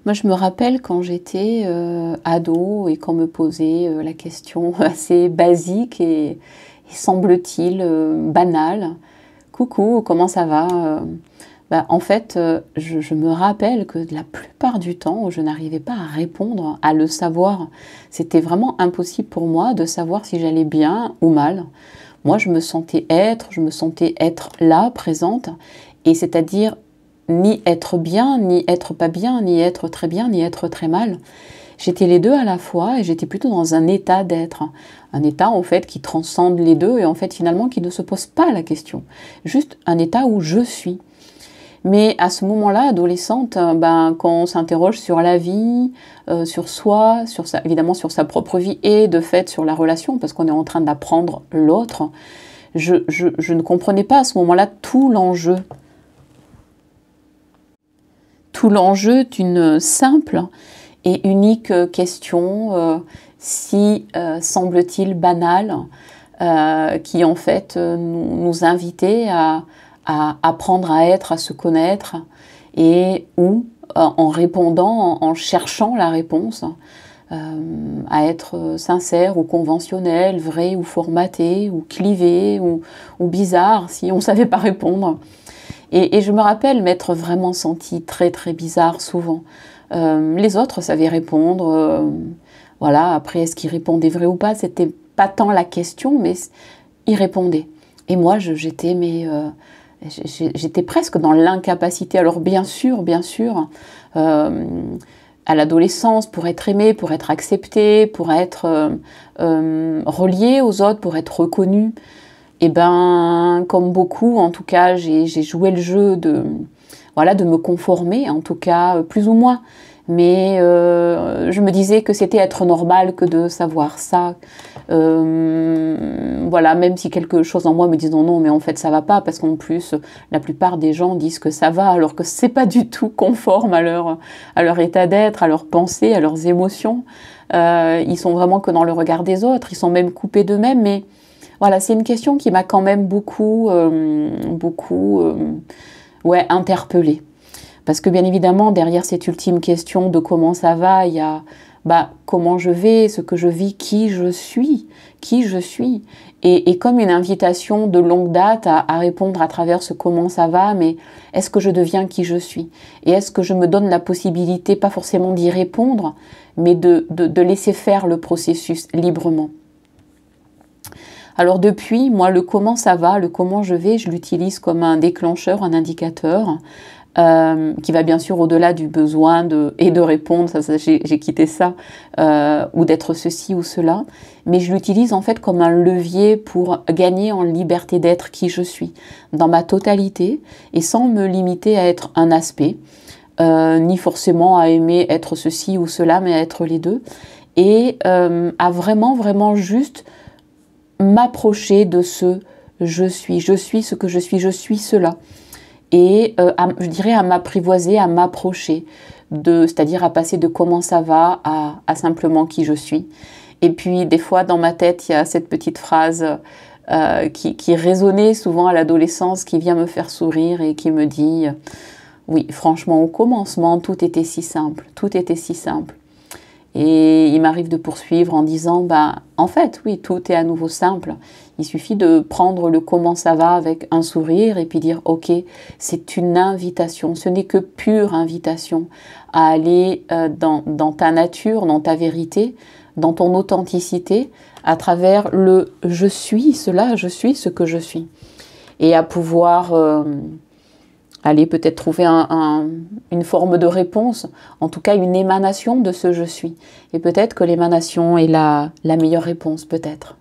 Moi, je me rappelle quand j'étais ado et qu'on me posait la question assez basique et semble-t-il banale. Coucou, comment ça va? En fait, je me rappelle que la plupart du temps, je n'arrivais pas à répondre, à le savoir. C'était vraiment impossible pour moi de savoir si j'allais bien ou mal. Moi, je me sentais être là, présente, et c'est-à-dire ni être bien, ni être pas bien, ni être très bien, ni être très mal. J'étais les deux à la fois et j'étais plutôt dans un état d'être. Un état en fait qui transcende les deux et en fait finalement qui ne se pose pas la question. Juste un état où je suis. Mais à ce moment-là, adolescente, quand on s'interroge sur la vie, sur soi, évidemment sur sa propre vie et de fait sur la relation, parce qu'on est en train d'apprendre l'autre, je ne comprenais pas à ce moment-là tout l'enjeu. Tout l'enjeu d'une simple et unique question, si semble-t-il banale, qui en fait nous invitait à apprendre à être, à se connaître, et ou en répondant, en cherchant la réponse, à être sincère ou conventionnel, vrai ou formaté, ou clivé, ou bizarre, si on ne savait pas répondre. Et je me rappelle m'être vraiment sentie très très bizarre souvent. Les autres savaient répondre, voilà, après est-ce qu'ils répondaient vrai ou pas, c'était pas tant la question, mais ils répondaient. Et moi j'étais j'étais presque dans l'incapacité. Alors bien sûr, à l'adolescence, pour être aimée, pour être acceptée, pour être reliée aux autres, pour être reconnue, et comme beaucoup, en tout cas, j'ai joué le jeu de me conformer, en tout cas, plus ou moins. Mais je me disais que c'était être normal que de savoir ça. Voilà, même si quelque chose en moi me disait non, mais en fait ça va pas, parce qu'en plus la plupart des gens disent que ça va, alors que c'est pas du tout conforme à leur état d'être, à leurs pensées, à leurs émotions. Ils sont vraiment que dans le regard des autres, ils sont même coupés d'eux-mêmes, mais voilà, c'est une question qui m'a quand même beaucoup interpellée. Parce que bien évidemment, derrière cette ultime question de comment ça va, il y a comment je vais, ce que je vis, qui je suis. Et comme une invitation de longue date à répondre à travers ce comment ça va, mais est-ce que je deviens qui je suis? Et est-ce que je me donne la possibilité, pas forcément d'y répondre, mais de laisser faire le processus librement? Alors depuis, moi, le comment ça va, le comment je vais, je l'utilise comme un déclencheur, un indicateur, qui va bien sûr au-delà du besoin de répondre, j'ai quitté ça, ou d'être ceci ou cela, mais je l'utilise en fait comme un levier pour gagner en liberté d'être qui je suis, dans ma totalité, et sans me limiter à être un aspect, ni forcément à aimer être ceci ou cela, mais à être les deux, et à vraiment juste m'approcher de ce je suis ce que je suis cela. Et je dirais à m'apprivoiser, à m'approcher, c'est-à-dire à passer de comment ça va à simplement qui je suis. Et puis des fois dans ma tête, il y a cette petite phrase qui résonnait souvent à l'adolescence, qui vient me faire sourire et qui me dit oui, franchement, au commencement, tout était si simple, tout était si simple. Et il m'arrive de poursuivre en disant, en fait, oui, tout est à nouveau simple. Il suffit de prendre le comment ça va avec un sourire et puis dire, ok, c'est une invitation. Ce n'est que pure invitation à aller dans ta nature, dans ta vérité, dans ton authenticité, à travers le je suis cela, je suis ce que je suis. Et à pouvoir aller peut-être trouver une forme de réponse, en tout cas une émanation de ce je suis. Et peut-être que l'émanation est la meilleure réponse, peut-être.